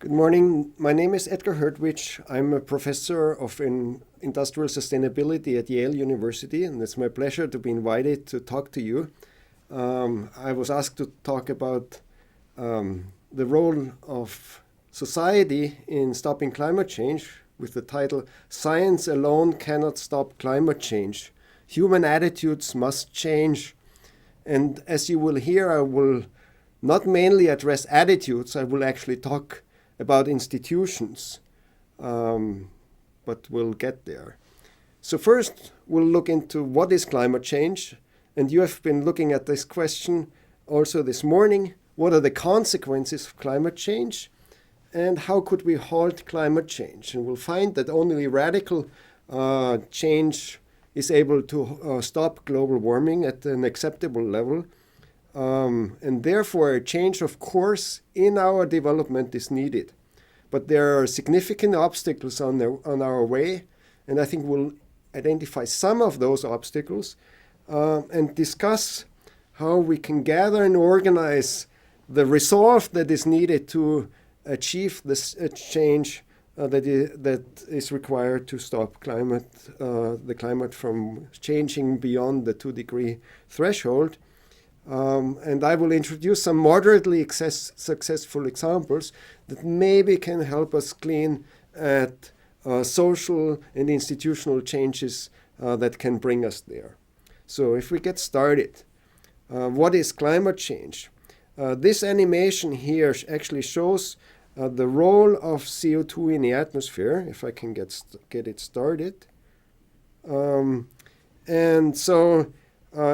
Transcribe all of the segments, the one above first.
Good morning. My name is Edgar Hertwich. I'm a professor of industrial sustainability at Yale University, and it's my pleasure to be invited to talk to you. I was asked to talk about the role of society in stopping climate change with the title, Science Alone Cannot Stop Climate Change. Human attitudes must change. And as you will hear, I will not mainly address attitudes, I will actually talk about institutions, but we'll get there. So first, we'll look into what is climate change, and you have been looking at this question also this morning. What are the consequences of climate change, and how could we halt climate change? And we'll find that only radical change is able to stop global warming at an acceptable level. And therefore, a change of course in our development is needed. But there are significant obstacles on our way, and I think we'll identify some of those obstacles and discuss how we can gather and organize the resolve that is needed to achieve this change that is required to stop the climate from changing beyond the 2-degree threshold. And I will introduce some moderately successful examples that maybe can help us glean at social and institutional changes that can bring us there. So if we get started, what is climate change? This animation here actually shows the role of CO2 in the atmosphere, if I can get it started. And so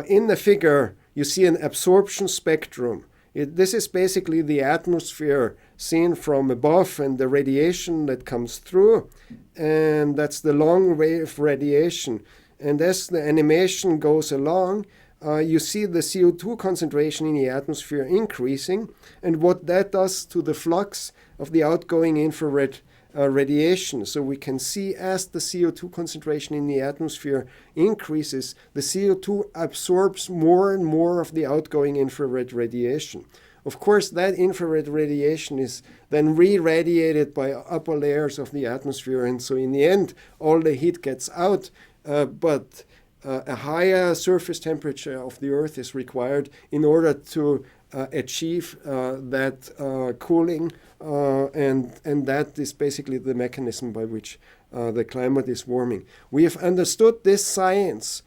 in the figure, you see an absorption spectrum. This is basically the atmosphere seen from above and the radiation that comes through, and that's the long wave radiation. And as the animation goes along, you see the CO2 concentration in the atmosphere increasing, and what that does to the flux of the outgoing infrared radiation. So we can see as the CO2 concentration in the atmosphere increases, the CO2 absorbs more and more of the outgoing infrared radiation. Of course, that infrared radiation is then re-radiated by upper layers of the atmosphere, and so in the end, all the heat gets out, but a higher surface temperature of the Earth is required in order to achieve that cooling, and that is basically the mechanism by which the climate is warming. We have understood this science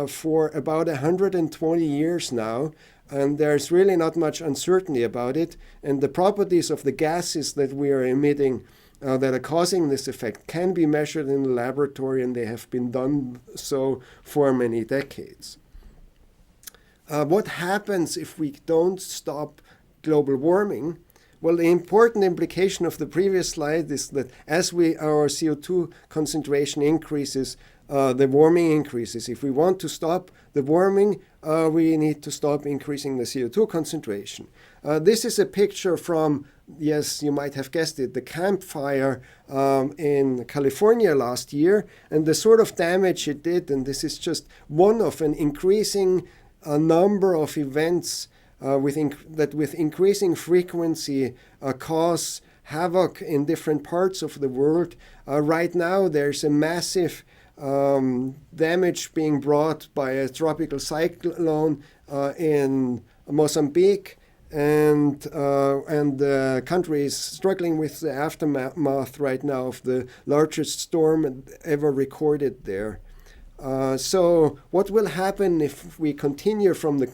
for about 120 years now, and there's really not much uncertainty about it, and the properties of the gases that we are emitting that are causing this effect can be measured in the laboratory, and they have been done so for many decades. What happens if we don't stop global warming? Well, the important implication of the previous slide is that as our CO2 concentration increases, the warming increases. If we want to stop the warming, we need to stop increasing the CO2 concentration. This is a picture from, yes, you might have guessed it, the campfire in California last year, and the sort of damage it did, and this is just one of an increasing number of events that with increasing frequency cause havoc in different parts of the world. Right now, there's a massive damage being brought by a tropical cyclone in Mozambique, and the country is struggling with the aftermath right now of the largest storm ever recorded there. So what will happen if we continue from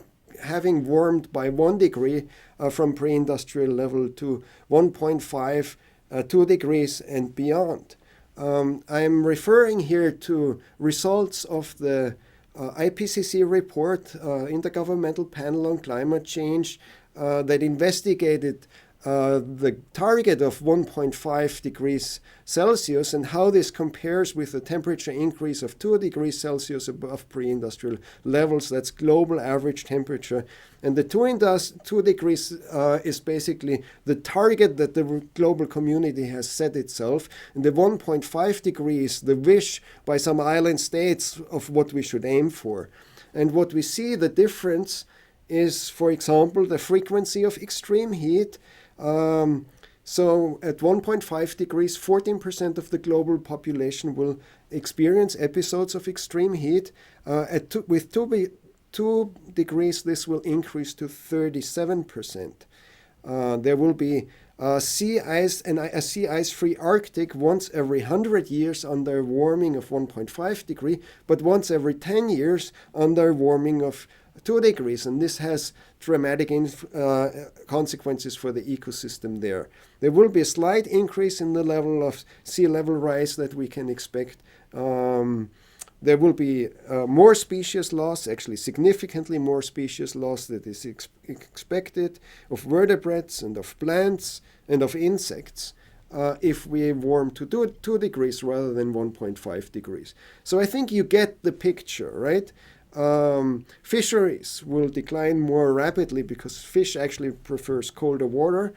having warmed by 1 degree from pre-industrial level to 1.5, 2 degrees and beyond? I'm referring here to results of the IPCC report, Intergovernmental Panel on Climate Change, that investigated the target of 1.5 degrees Celsius and how this compares with the temperature increase of 2 degrees Celsius above pre-industrial levels. That's global average temperature. And the 2 degrees is basically the target that the global community has set itself. And the 1.5 degrees, the wish by some island states of what we should aim for. And what we see, the difference is, for example, the frequency of extreme heat. So at 1.5 degrees, 14% of the global population will experience episodes of extreme heat. With 2 degrees, this will increase to 37%. There will be sea ice and a sea ice-free Arctic once every 100 years under warming of 1.5 degree, but once every 10 years under warming of 2 degrees, and this has dramatic consequences for the ecosystem there. There will be a slight increase in the level of sea level rise that we can expect. There will be more species loss, actually significantly more species loss that is expected of vertebrates and of plants and of insects if we warm to 2 degrees rather than 1.5 degrees. So I think you get the picture, right? Fisheries will decline more rapidly because fish actually prefers colder water,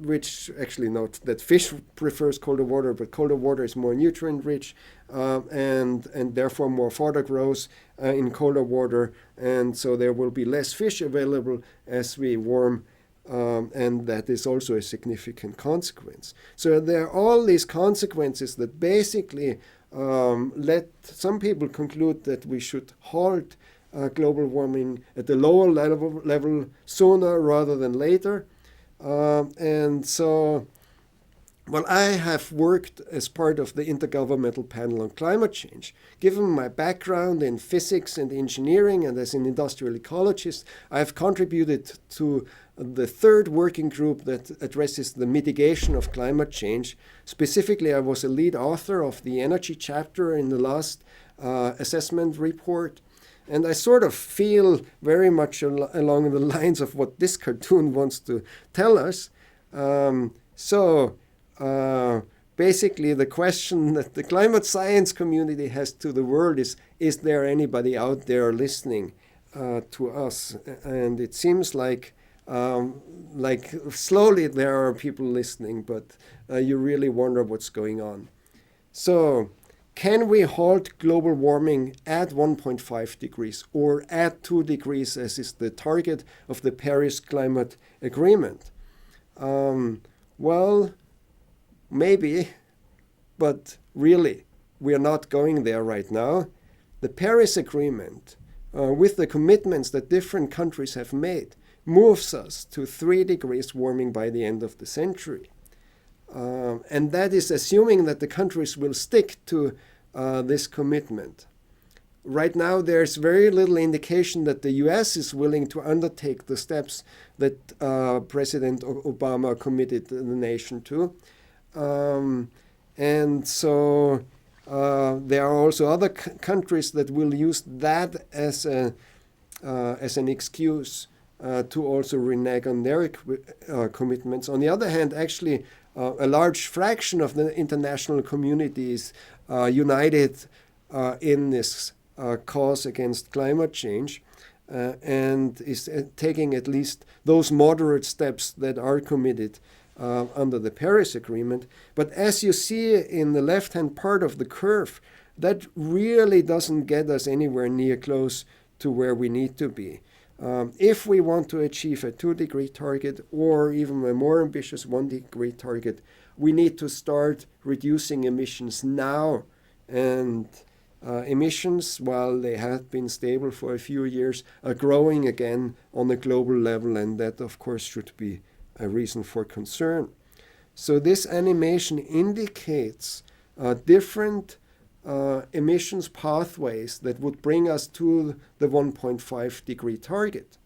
which actually not that fish prefers colder water, but colder water is more nutrient rich, and therefore more fodder grows in colder water, and so there will be less fish available as we warm, and that is also a significant consequence. So there are all these consequences that basically let some people conclude that we should halt global warming at the lower level sooner rather than later. And so, well, I have worked as part of the Intergovernmental Panel on Climate Change. Given my background in physics and engineering and as an industrial ecologist, I have contributed to the third working group that addresses the mitigation of climate change. Specifically, I was a lead author of the energy chapter in the last assessment report. And I sort of feel very much along the lines of what this cartoon wants to tell us. Basically, the question that the climate science community has to the world is there anybody out there listening to us? And it seems like slowly there are people listening, but you really wonder what's going on. So, can we halt global warming at 1.5 degrees or at 2 degrees, as is the target of the Paris Climate Agreement? Well, maybe, but really, we are not going there right now. The Paris Agreement, with the commitments that different countries have made, moves us to 3 degrees warming by the end of the century. And that is assuming that the countries will stick to this commitment. Right now, there's very little indication that the US is willing to undertake the steps that President Obama committed the nation to. And so there are also other countries that will use that as an excuse to also renege on their commitments. On the other hand, actually, a large fraction of the international community is united in this cause against climate change and is taking at least those moderate steps that are committed under the Paris Agreement. But as you see in the left-hand part of the curve, that really doesn't get us anywhere near close to where we need to be. If we want to achieve a 2-degree target or even a more ambitious 1-degree target, we need to start reducing emissions now. And emissions, while they have been stable for a few years, are growing again on a global level, and that, of course, should be a reason for concern. So this animation indicates different emissions pathways that would bring us to the 1.5 degree target.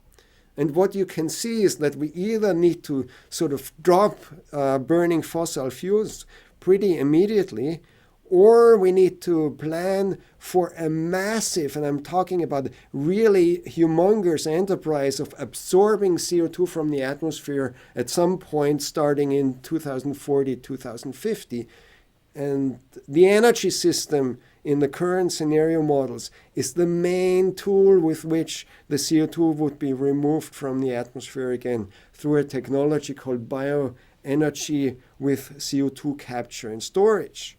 And what you can see is that we either need to sort of drop burning fossil fuels pretty immediately, or we need to plan for a massive, and I'm talking about really humongous enterprise of absorbing CO2 from the atmosphere at some point starting in 2040, 2050. And the energy system in the current scenario models is the main tool with which the CO2 would be removed from the atmosphere again through a technology called bioenergy with CO2 capture and storage.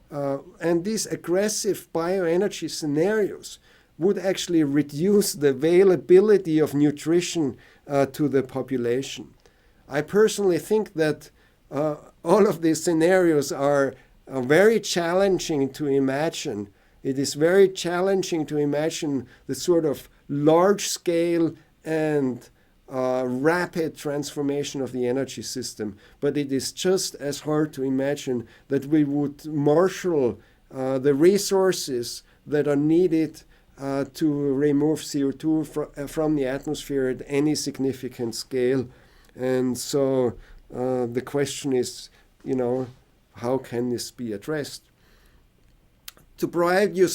And these aggressive bioenergy scenarios would actually reduce the availability of nutrition to the population. I personally think that all of these scenarios are very challenging to imagine. It is very challenging to imagine the sort of large scale and rapid transformation of the energy system. But it is just as hard to imagine that we would marshal the resources that are needed to remove CO2 from the atmosphere at any significant scale. And so the question is, how can this be addressed? To provide you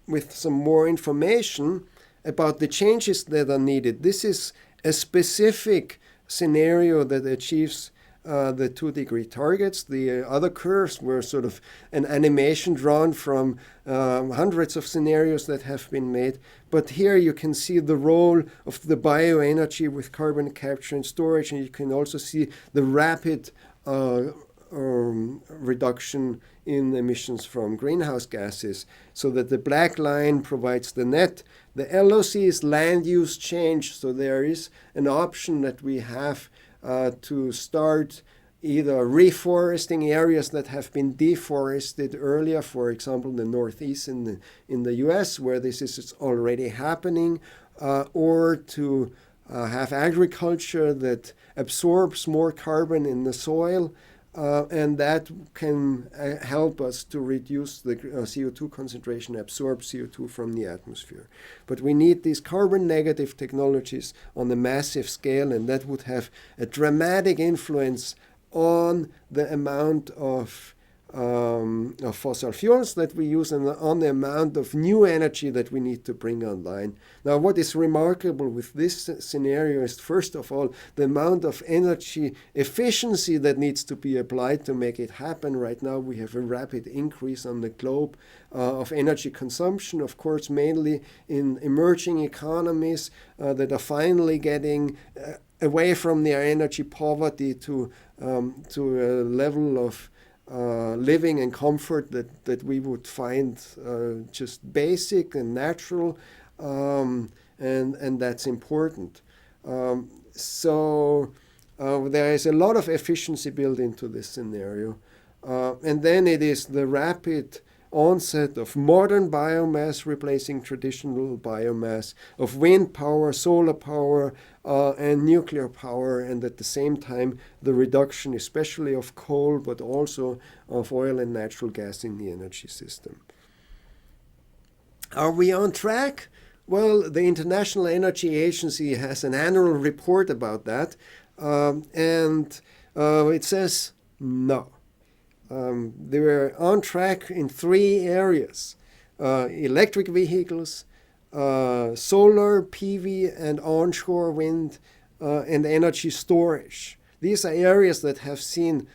with some more information about the changes that are needed, this is a specific scenario that achieves the 2-degree targets. The other curves were sort of an animation drawn from hundreds of scenarios that have been made. But here you can see the role of the bioenergy with carbon capture and storage, and you can also see the rapid reduction in emissions from greenhouse gases, so that the black line provides the net. The LOC is land use change, so there is an option that we have to start either reforesting areas that have been deforested earlier, for example, the Northeast in the US, where this is already happening, or to have agriculture that absorbs more carbon in the soil, and that can help us to reduce the CO2 concentration, absorb CO2 from the atmosphere. But we need these carbon negative technologies on a massive scale, and that would have a dramatic influence on the amount of fossil fuels that we use and on the amount of new energy that we need to bring online. Now, what is remarkable with this scenario is, first of all, the amount of energy efficiency that needs to be applied to make it happen. Right now, we have a rapid increase on the globe of energy consumption, of course, mainly in emerging economies that are finally getting away from their energy poverty to a level of living and comfort that we would find just basic and natural, and that's important. So there is a lot of efficiency built into this scenario. And then it is the rapid onset of modern biomass replacing traditional biomass, of wind power, solar power, and nuclear power, and at the same time the reduction especially of coal, but also of oil and natural gas in the energy system. Are we on track? Well, the International Energy Agency has an annual report about that, and it says no. They were on track in 3 areas: electric vehicles, solar, PV, and onshore wind, and energy storage. These are areas that have seen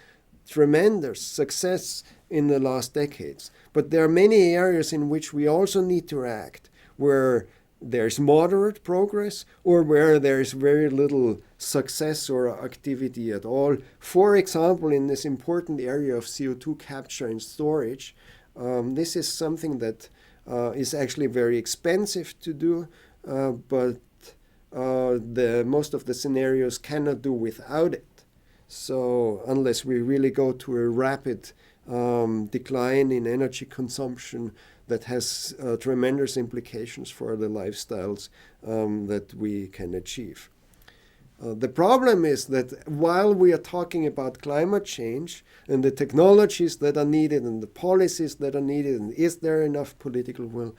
tremendous success in the last decades. But there are many areas in which we also need to act, where there's moderate progress or where there's very little success or activity at all. For example, in this important area of CO2 capture and storage, this is something that is actually very expensive to do, but most of the scenarios cannot do without it. So unless we really go to a rapid decline in energy consumption that has tremendous implications for the lifestyles that we can achieve. The problem is that while we are talking about climate change and the technologies that are needed and the policies that are needed, and is there enough political will,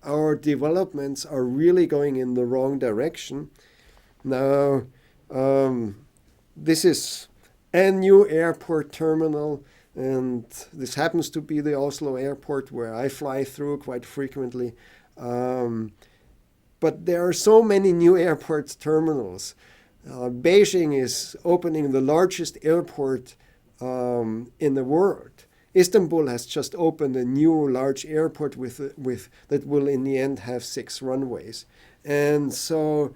our developments are really going in the wrong direction. Now, this is a new airport terminal, and this happens to be the Oslo airport where I fly through quite frequently. But there are so many new airport terminals. Beijing is opening the largest airport in the world. Istanbul has just opened a new large airport with that will in the end have 6 runways. And so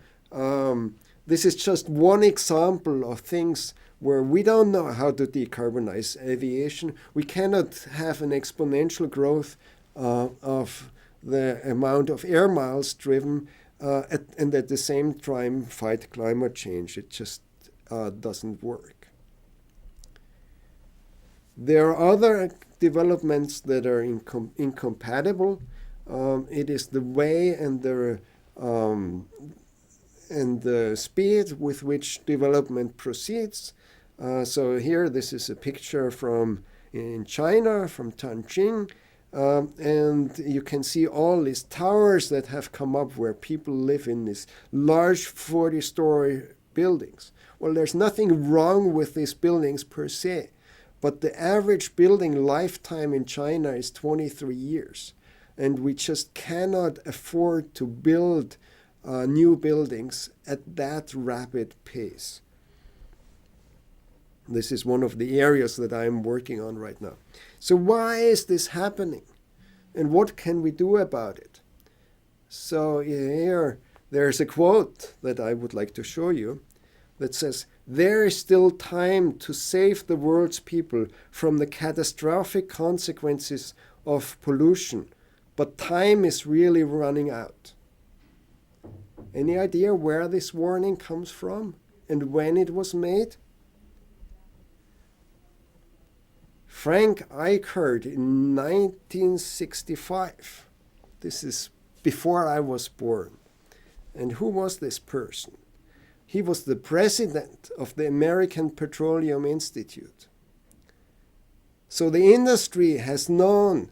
this is just one example of things where we don't know how to decarbonize aviation. We cannot have an exponential growth of the amount of air miles driven and at the same time fight climate change. It just doesn't work. There are other developments that are incompatible. It is the way and the speed with which development proceeds. So here, this is a picture from in China, from Tianjin, and you can see all these towers that have come up where people live in these large 40-story buildings. Well, there's nothing wrong with these buildings per se, but the average building lifetime in China is 23 years, and we just cannot afford to build new buildings at that rapid pace. This is one of the areas that I'm working on right now. So why is this happening? And what can we do about it? So here, there's a quote that I would like to show you that says, "There is still time to save the world's people from the catastrophic consequences of pollution, but time is really running out." Any idea where this warning comes from and when it was made? Frank Eichert in 1965. This is before I was born. And who was this person? He was the president of the American Petroleum Institute. So the industry has known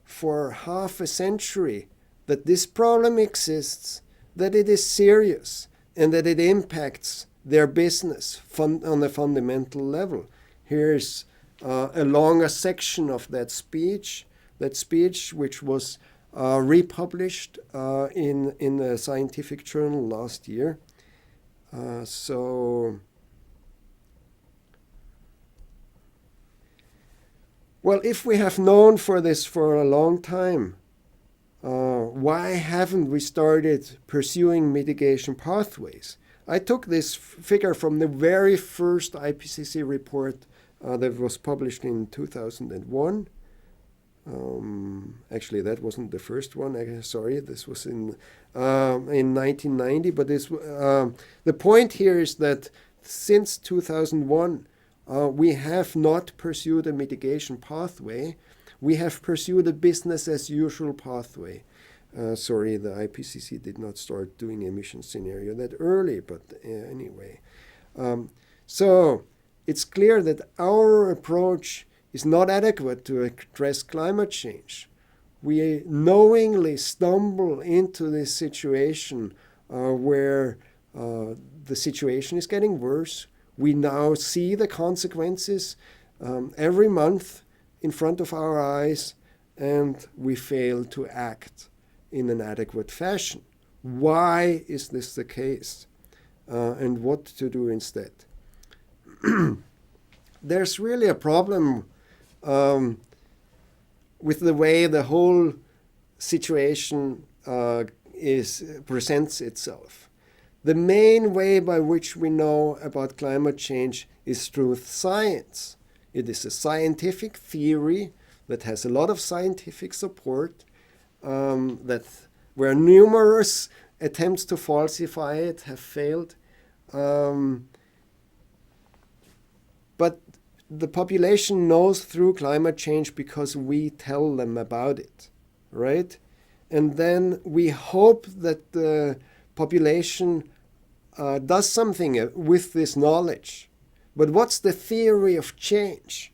for half a century that this problem exists, that it is serious, and that it impacts their business on a fundamental level. Here's a longer section of that speech which was republished in a scientific journal last year. Well, if we have known for this for a long time, why haven't we started pursuing mitigation pathways? I took this figure from the very first IPCC report that was published in 2001. Actually, that wasn't the first one. Sorry, this was in 1990. But the point here is that since 2001, we have not pursued a mitigation pathway. We have pursued a business-as-usual pathway. Sorry, the IPCC did not start doing emission scenario that early, but anyway. So it's clear that our approach is not adequate to address climate change. We knowingly stumble into this situation where the situation is getting worse. We now see the consequences every month in front of our eyes, and we fail to act in an adequate fashion. Why is this the case? And what to do instead? There's really a problem with the way the whole situation presents itself. The main way by which we know about climate change is through science. It is a scientific theory that has a lot of scientific support, where numerous attempts to falsify it have failed. But the population knows through climate change because we tell them about it, right? And then we hope that the population does something with this knowledge. But what's the theory of change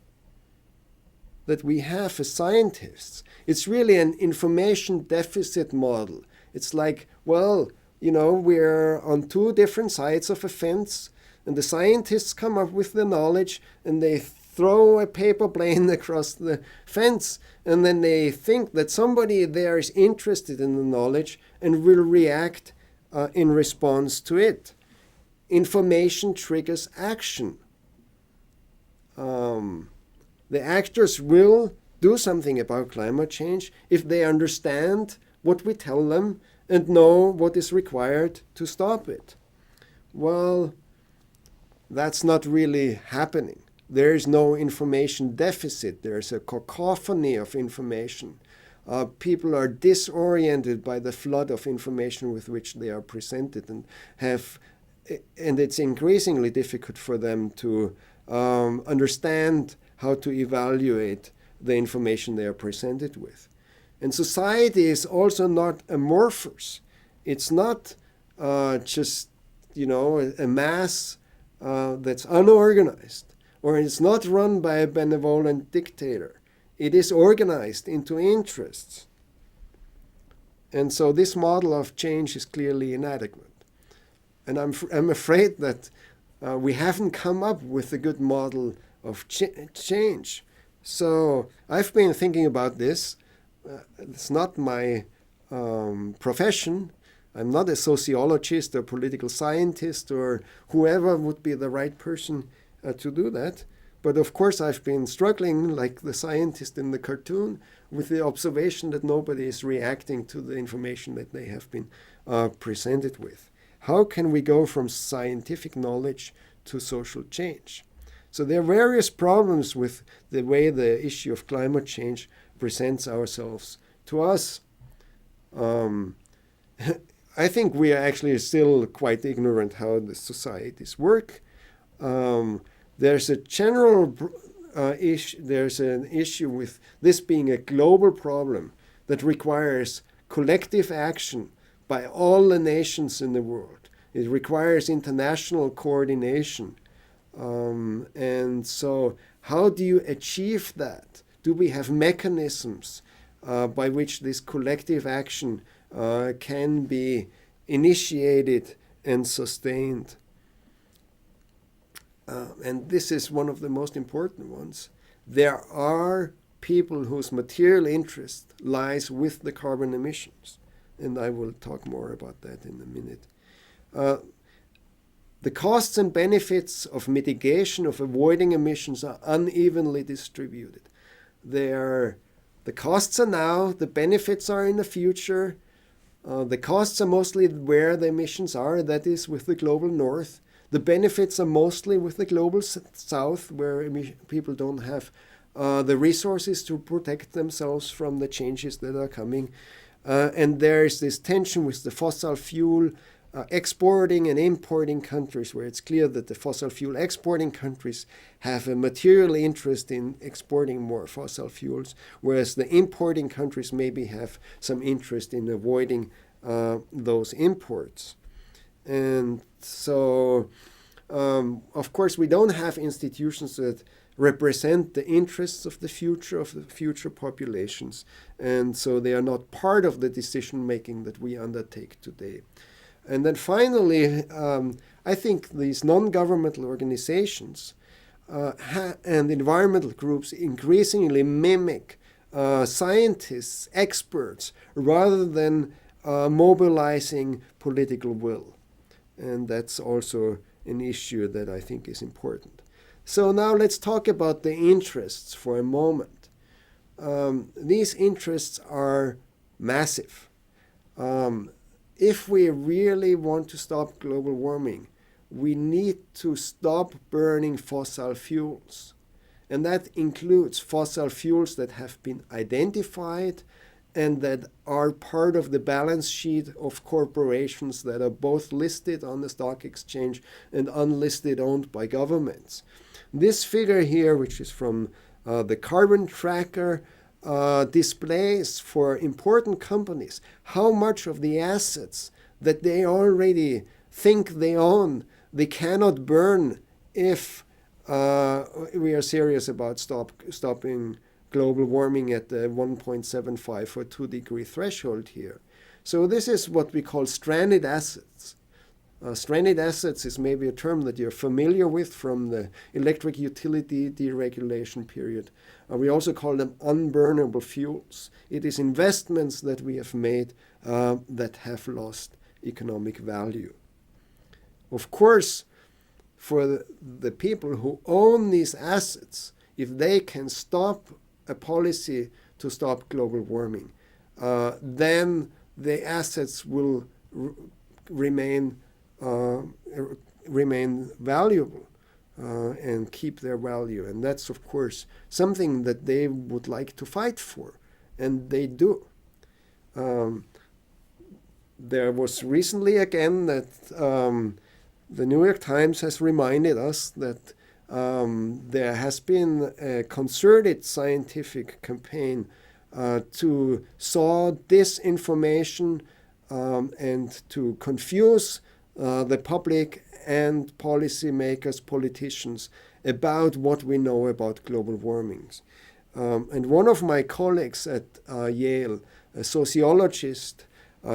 that we have as scientists? It's really an information deficit model. It's like, well, we're on two different sides of a fence, and the scientists come up with the knowledge, and they throw a paper plane across the fence, and then they think that somebody there is interested in the knowledge and will react in response to it. Information triggers action. The actors will do something about climate change if they understand what we tell them and know what is required to stop it. Well, that's not really happening. There is no information deficit. There's a cacophony of information. People are disoriented by the flood of information with which they are presented and have and it's increasingly difficult for them to understand how to evaluate the information they are presented with. And society is also not amorphous. It's not just, a mass that's unorganized, or it's not run by a benevolent dictator. It is organized into interests. And so this model of change is clearly inadequate. And I'm afraid that we haven't come up with a good model of change. So I've been thinking about this. It's not my profession. I'm not a sociologist or political scientist or whoever would be the right person to do that. But of course, I've been struggling, like the scientist in the cartoon, with the observation that nobody is reacting to the information that they have been presented with. How can we go from scientific knowledge to social change? So there are various problems with the way the issue of climate change presents ourselves to us. I think we are actually still quite ignorant how the societies work. There's a general issue. There's an issue with this being a global problem that requires collective action by all the nations in the world. It requires international coordination. And so how do you achieve that? Do we have mechanisms by which this collective action can be initiated and sustained? And this is one of the most important ones. There are people whose material interest lies with the carbon emissions. And I will talk more about that in a minute. The costs and benefits of mitigation, of avoiding emissions, are unevenly distributed. The costs are now, the benefits are in the future. The costs are mostly where the emissions are, that is with the global north. The benefits are mostly with the global south, where people don't have the resources to protect themselves from the changes that are coming. And there is this tension with the fossil fuel exporting and importing countries, where it's clear that the fossil fuel exporting countries have a material interest in exporting more fossil fuels, whereas the importing countries maybe have some interest in avoiding those imports. And so, of course, we don't have institutions that represent the interests of the future populations, and so they are not part of the decision making that we undertake today. And then finally, I think these non-governmental organizations and environmental groups increasingly mimic scientists, experts, rather than mobilizing political will. And that's also an issue that I think is important. So now let's talk about the interests for a moment. These interests are massive. If we really want to stop global warming, we need to stop burning fossil fuels. And that includes fossil fuels that have been identified and that are part of the balance sheet of corporations that are both listed on the stock exchange and unlisted, owned by governments. This figure here, which is from the carbon tracker, displays for important companies how much of the assets that they already think they own they cannot burn if we are serious about stopping global warming at the 1.75 or 2 degree threshold here. So this is what we call stranded assets. Stranded assets is maybe a term that you're familiar with from the electric utility deregulation period. We also call them unburnable fuels. It is investments that we have made that have lost economic value. Of course, for the people who own these assets, if they can stop a policy to stop global warming, then the assets will remain valuable and keep their value. And that's, of course, something that they would like to fight for, and they do. There was recently again that the New York Times has reminded us that there has been a concerted scientific campaign to sow disinformation and to confuse the public and policymakers, politicians, about what we know about global warming. And one of my colleagues at Yale, a sociologist,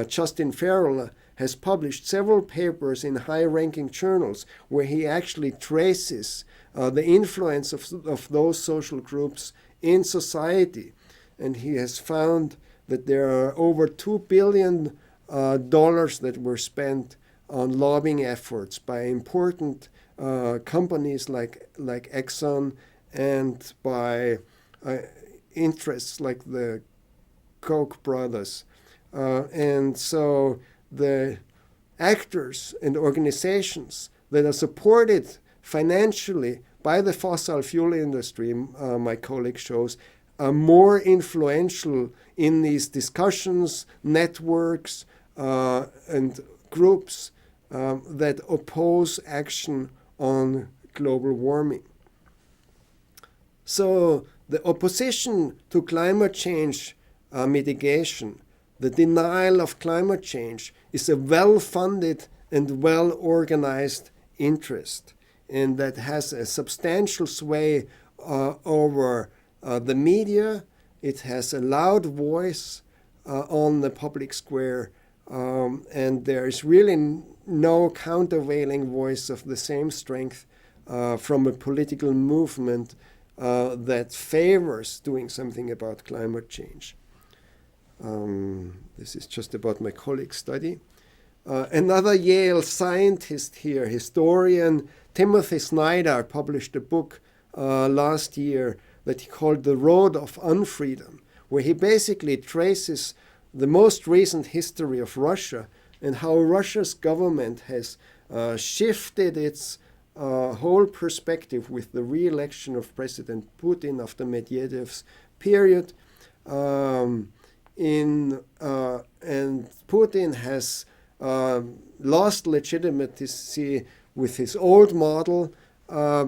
Justin Farrell, has published several papers in high-ranking journals where he actually traces the influence of those social groups in society. And he has found that there are over $2 billion that were spent on lobbying efforts by important companies like Exxon and by interests like the Koch brothers. And so the actors and organizations that are supported financially by the fossil fuel industry, my colleague shows, are more influential in these discussions, networks, and groups that oppose action on global warming. So the opposition to climate change mitigation, the denial of climate change, is a well-funded and well-organized interest, and that has a substantial sway over the media. It has a loud voice on the public square, and there is really no countervailing voice of the same strength from a political movement that favors doing something about climate change. This is just about my colleague's study. Another Yale scientist here, historian Timothy Snyder, published a book last year that he called The Road of Unfreedom, where he basically traces the most recent history of Russia and how Russia's government has shifted its whole perspective with the re-election of President Putin after Medvedev's period. And Putin has lost legitimacy with his old model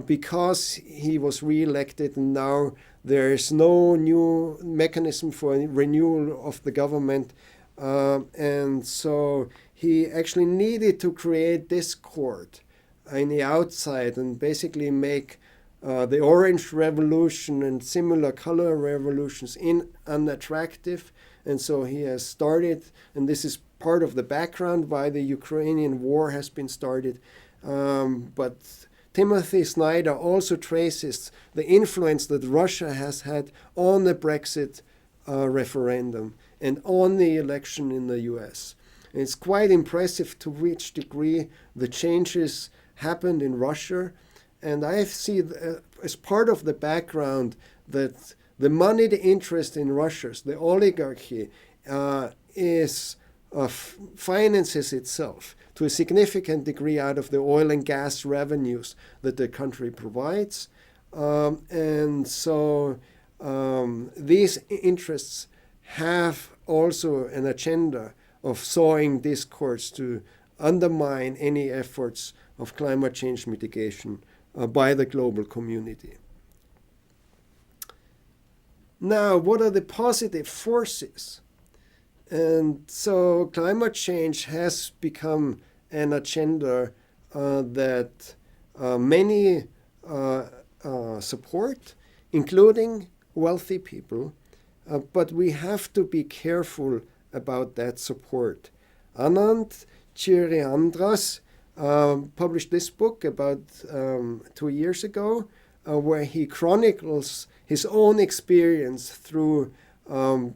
because he was re-elected, and now there is no new mechanism for renewal of the government. And so he actually needed to create discord in the outside and basically make the Orange Revolution and similar color revolutions unattractive. And so he has started, and this is part of the background why the Ukrainian war has been started. But Timothy Snyder also traces the influence that Russia has had on the Brexit referendum and on the election in the US. And it's quite impressive to which degree the changes happened in Russia. And I see as part of the background that the moneyed interest in Russia, the oligarchy, finances itself to a significant degree out of the oil and gas revenues that the country provides. And so these interests have also an agenda of sowing discourse to undermine any efforts of climate change mitigation by the global community. Now, what are the positive forces? And so climate change has become an agenda that many support, including wealthy people, but we have to be careful about that support. Anand Chiriandras published this book about 2 years ago, where he chronicles his own experience through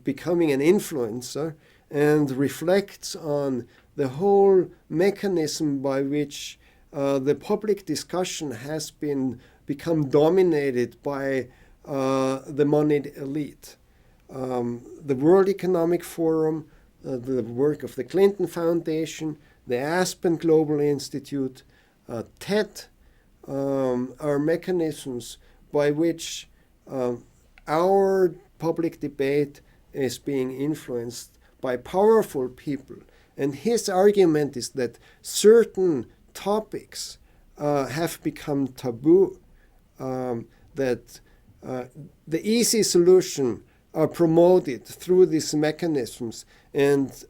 becoming an influencer and reflects on the whole mechanism by which the public discussion has become dominated by the moneyed elite. The World Economic Forum, the work of the Clinton Foundation, the Aspen Global Institute, TED are mechanisms by which our public debate is being influenced by powerful people. And his argument is that certain topics have become taboo, that the easy solution are promoted through these mechanisms, and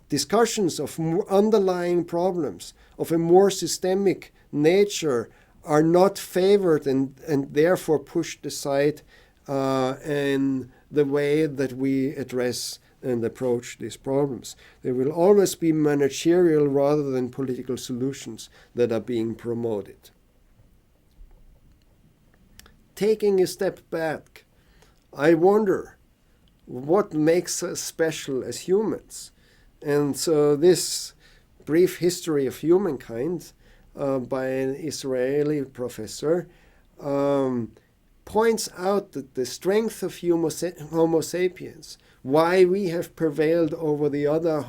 discussions of underlying problems of a more systemic nature are not favored and therefore pushed aside in the way that we address and approach these problems. There will always be managerial rather than political solutions that are being promoted. Taking a step back, I wonder what makes us special as humans. And so this brief history of humankind by an Israeli professor points out that the strength of Homo sapiens, why we have prevailed over the other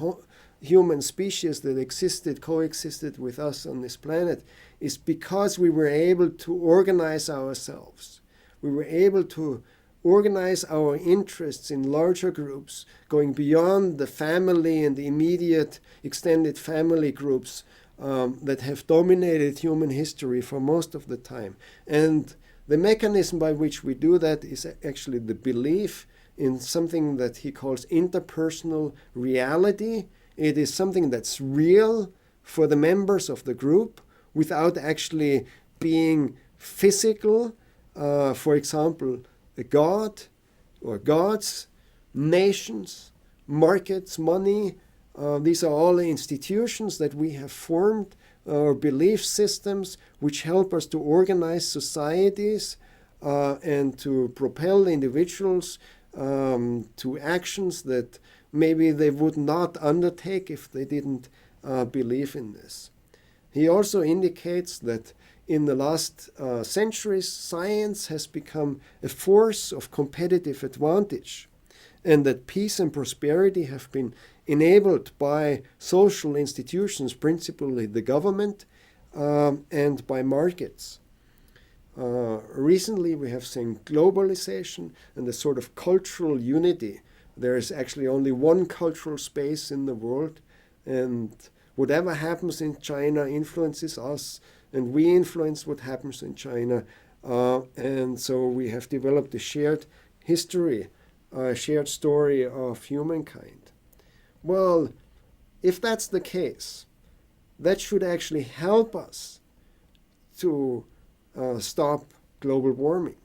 human species that coexisted with us on this planet, is because we were able to organize ourselves. We were able to organize our interests in larger groups, going beyond the family and the immediate extended family groups that have dominated human history for most of the time. And the mechanism by which we do that is actually the belief in something that he calls interpersonal reality. It is something that's real for the members of the group without actually being physical. For example, a god or gods, nations, markets, money. These are all institutions that we have formed, or belief systems which help us to organize societies and to propel individuals to actions that maybe they would not undertake if they didn't believe in this. He also indicates that in the last centuries, science has become a force of competitive advantage, and that peace and prosperity have been enabled by social institutions, principally the government, and by markets. Recently, we have seen globalization and a sort of cultural unity. There is actually only one cultural space in the world, and whatever happens in China influences us, and we influence what happens in China. And so we have developed a shared history, a shared story of humankind. Well, if that's the case, that should actually help us to stop global warming.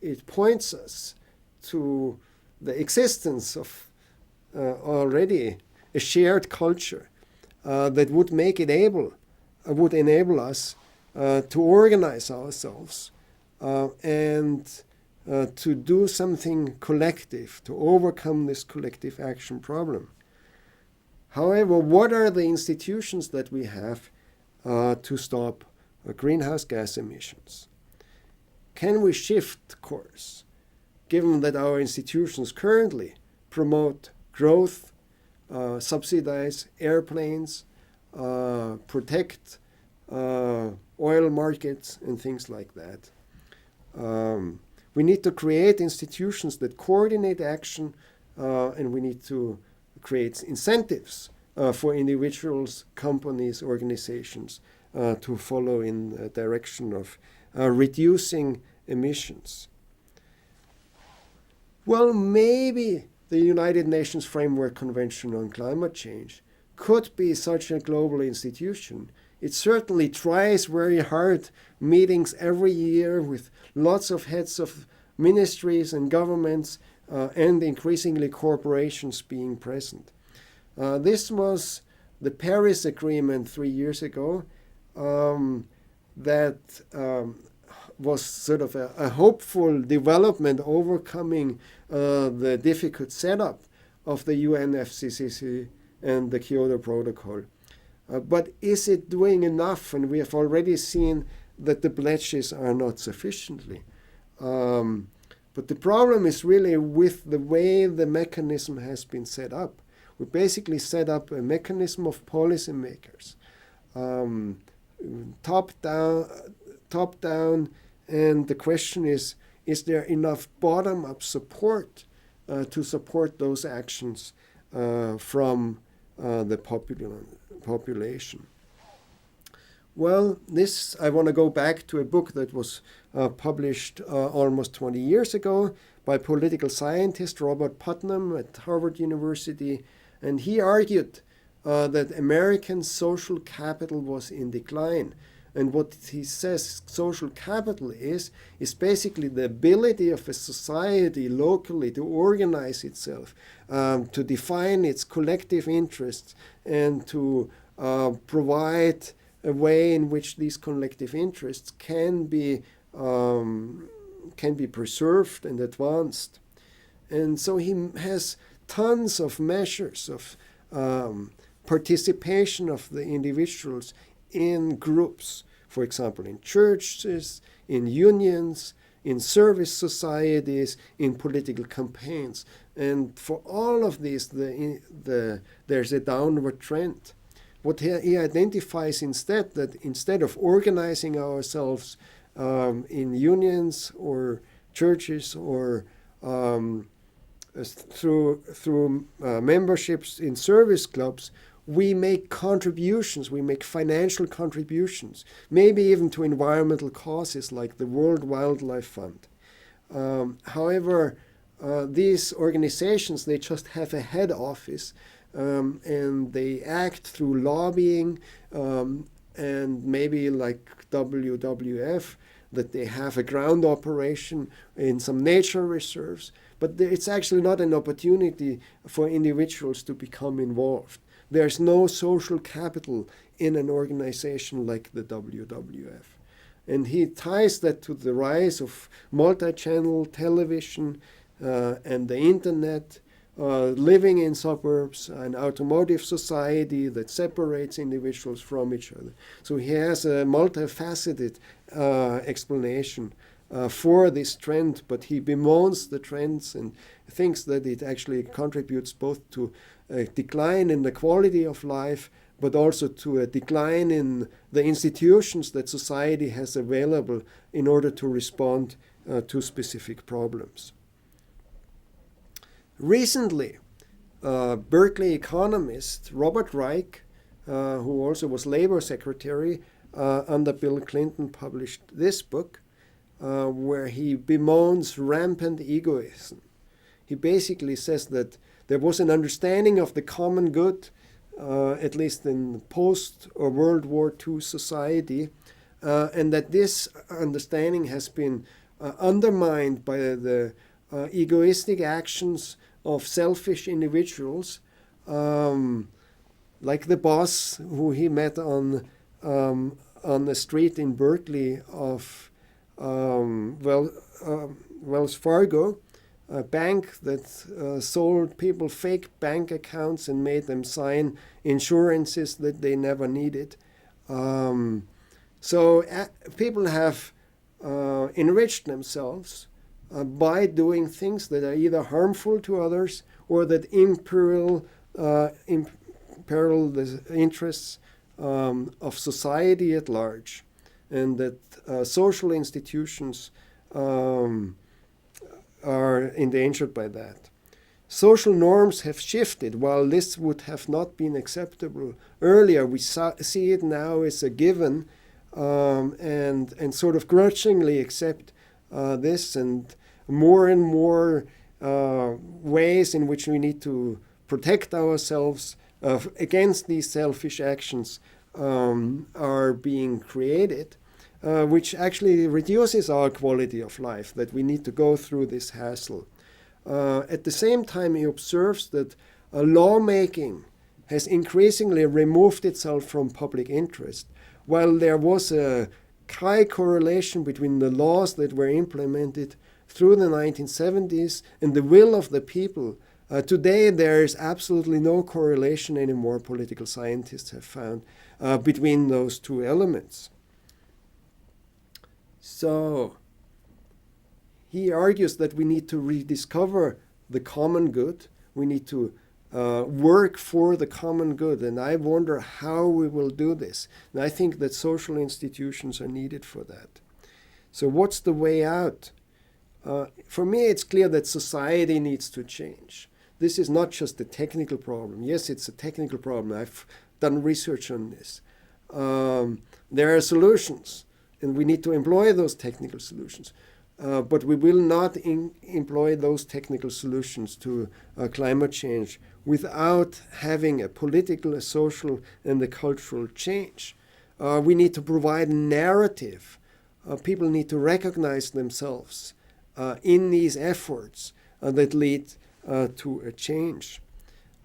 It points us to the existence of already a shared culture that would make it would enable us to organize ourselves and to do something collective, to overcome this collective action problem. However, what are the institutions that we have to stop greenhouse gas emissions? Can we shift course, given that our institutions currently promote growth, subsidize airplanes, protect oil markets, and things like that? We need to create institutions that coordinate action, and we need to create incentives for individuals, companies, organizations to follow in the direction of reducing emissions. Well, maybe the United Nations Framework Convention on Climate Change could be such a global institution. It certainly tries very hard meetings every year with lots of heads of ministries and governments and increasingly corporations being present. This was the Paris Agreement 3 years ago that was sort of a hopeful development overcoming the difficult setup of the UNFCCC and the Kyoto Protocol. But is it doing enough? And we have already seen that the pledges are not sufficiently. But the problem is really with the way the mechanism has been set up. We basically set up a mechanism of policymakers, top down, and the question is there enough bottom-up support to support those actions from the population? Well, I want to go back to a book that was published almost 20 years ago by political scientist Robert Putnam at Harvard University, and he argued that American social capital was in decline. And what he says social capital is basically the ability of a society locally to organize itself, to define its collective interests, and to provide a way in which these collective interests can be preserved and advanced. And so he has tons of measures of participation of the individuals in groups, for example, in churches, in unions, in service societies, in political campaigns. And for all of these, there's a downward trend. What he identifies that instead of organizing ourselves in unions or churches or through memberships in service clubs, we make contributions, we make financial contributions, maybe even to environmental causes like the World Wildlife Fund. However, these organizations, they just have a head office, and they act through lobbying, and maybe like WWF, that they have a ground operation in some nature reserves, but it's actually not an opportunity for individuals to become involved. There's no social capital in an organization like the WWF. And he ties that to the rise of multi-channel television and the internet, living in suburbs, an automotive society that separates individuals from each other. So he has a multifaceted explanation for this trend, but he bemoans the trends and thinks that it actually contributes both to a decline in the quality of life, but also to a decline in the institutions that society has available in order to respond to specific problems. Recently, Berkeley economist Robert Reich, who also was Labor Secretary under Bill Clinton, published this book where he bemoans rampant egoism. He basically says that there was an understanding of the common good, at least in post- or World War II society, and that this understanding has been undermined by the egoistic actions of selfish individuals, like the boss who he met on the street in Berkeley of Wells Fargo, a bank that sold people fake bank accounts and made them sign insurances that they never needed. So people have enriched themselves by doing things that are either harmful to others or that imperil the interests of society at large, and that social institutions are endangered by that. Social norms have shifted. While this would have not been acceptable earlier, we see it now as a given, and sort of grudgingly accept this, and more ways in which we need to protect ourselves against these selfish actions are being created, which actually reduces our quality of life, that we need to go through this hassle. At the same time, he observes that lawmaking has increasingly removed itself from public interest. While there was a high correlation between the laws that were implemented through the 1970s and the will of the people, today there is absolutely no correlation anymore, political scientists have found, between those two elements. So he argues that we need to rediscover the common good. We need to work for the common good. And I wonder how we will do this. And I think that social institutions are needed for that. So what's the way out? For me, it's clear that society needs to change. This is not just a technical problem. Yes, it's a technical problem. I've done research on this. there are solutions, and we need to employ those technical solutions. But we will not employ those technical solutions to climate change without having a political, a social, and a cultural change. We need to provide a narrative. People need to recognize themselves in these efforts that lead to a change.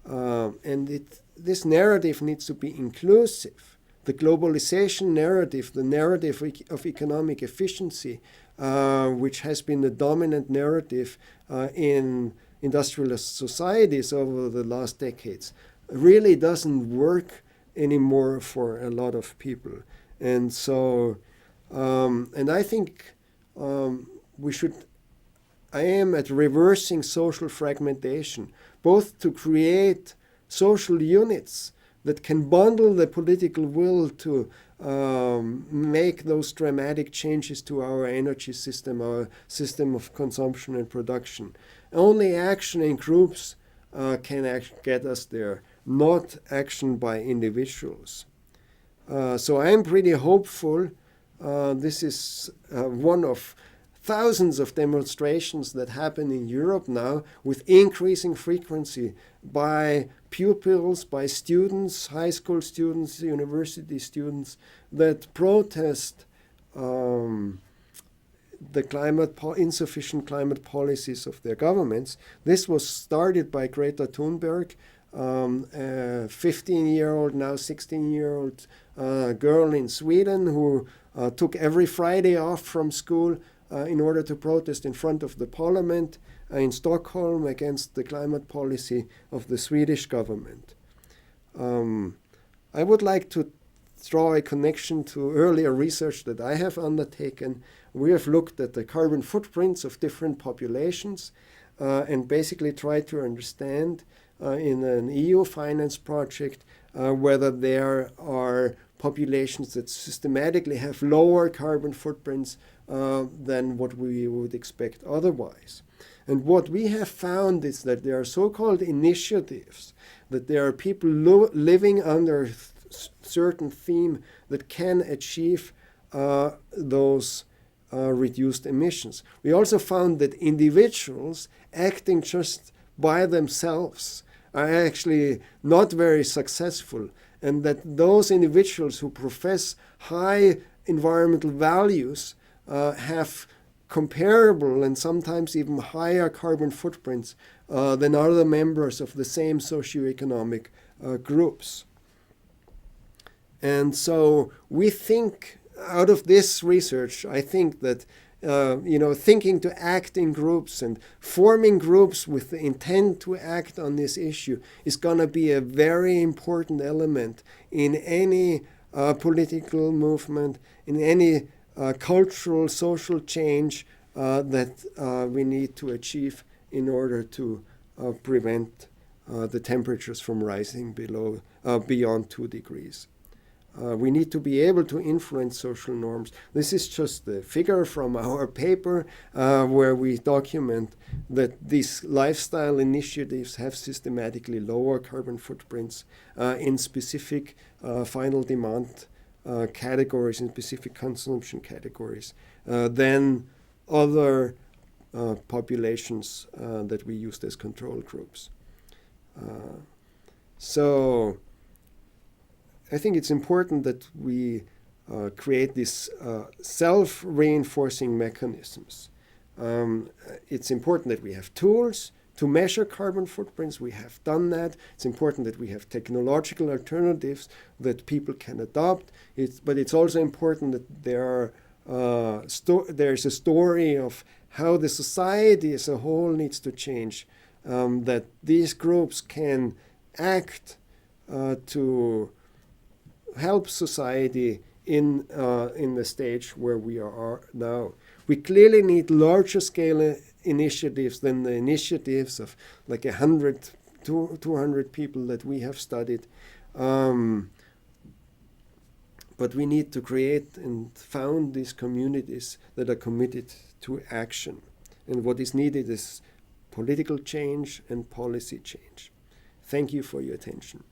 And this narrative needs to be inclusive. The globalization narrative, the narrative of economic efficiency, which has been the dominant narrative in industrialist societies over the last decades, really doesn't work anymore for a lot of people. And so, and I think we should aim at reversing social fragmentation, both to create social units that can bundle the political will to make those dramatic changes to our energy system, our system of consumption and production. Only action in groups can get us there, not action by individuals. So I'm pretty hopeful. This is one of thousands of demonstrations that happen in Europe now with increasing frequency by pupils, by students, high school students, university students that protest the insufficient climate policies of their governments. This was started by Greta Thunberg, a 15-year-old, now 16-year-old girl in Sweden who took every Friday off from school in order to protest in front of the parliament in Stockholm against the climate policy of the Swedish government. I would like to draw a connection to earlier research that I have undertaken. We have looked at the carbon footprints of different populations and basically tried to understand in an EU finance project whether there are populations that systematically have lower carbon footprints than what we would expect otherwise. And what we have found is that there are so-called initiatives, that there are people living under certain theme that can achieve those reduced emissions. We also found that individuals acting just by themselves are actually not very successful, and that those individuals who profess high environmental values have comparable and sometimes even higher carbon footprints than other members of the same socioeconomic groups. And so we think, out of this research, I think that thinking to act in groups and forming groups with the intent to act on this issue is going to be a very important element in any political movement, in any cultural, social change that we need to achieve in order to prevent the temperatures from rising beyond 2 degrees. We need to be able to influence social norms. This is just the figure from our paper where we document that these lifestyle initiatives have systematically lower carbon footprints in specific final demand categories, in specific consumption categories, than other populations that we used as control groups. So I think it's important that we create these self-reinforcing mechanisms. It's important that we have tools to measure carbon footprints. We have done that. It's important that we have technological alternatives that people can adopt. But it's also important that there's a story of how the society as a whole needs to change, that these groups can act to help society in the stage where we are now. We clearly need larger scale initiatives than the initiatives of like 100, 200 people that we have studied. But we need to create and found these communities that are committed to action. And what is needed is political change and policy change. Thank you for your attention.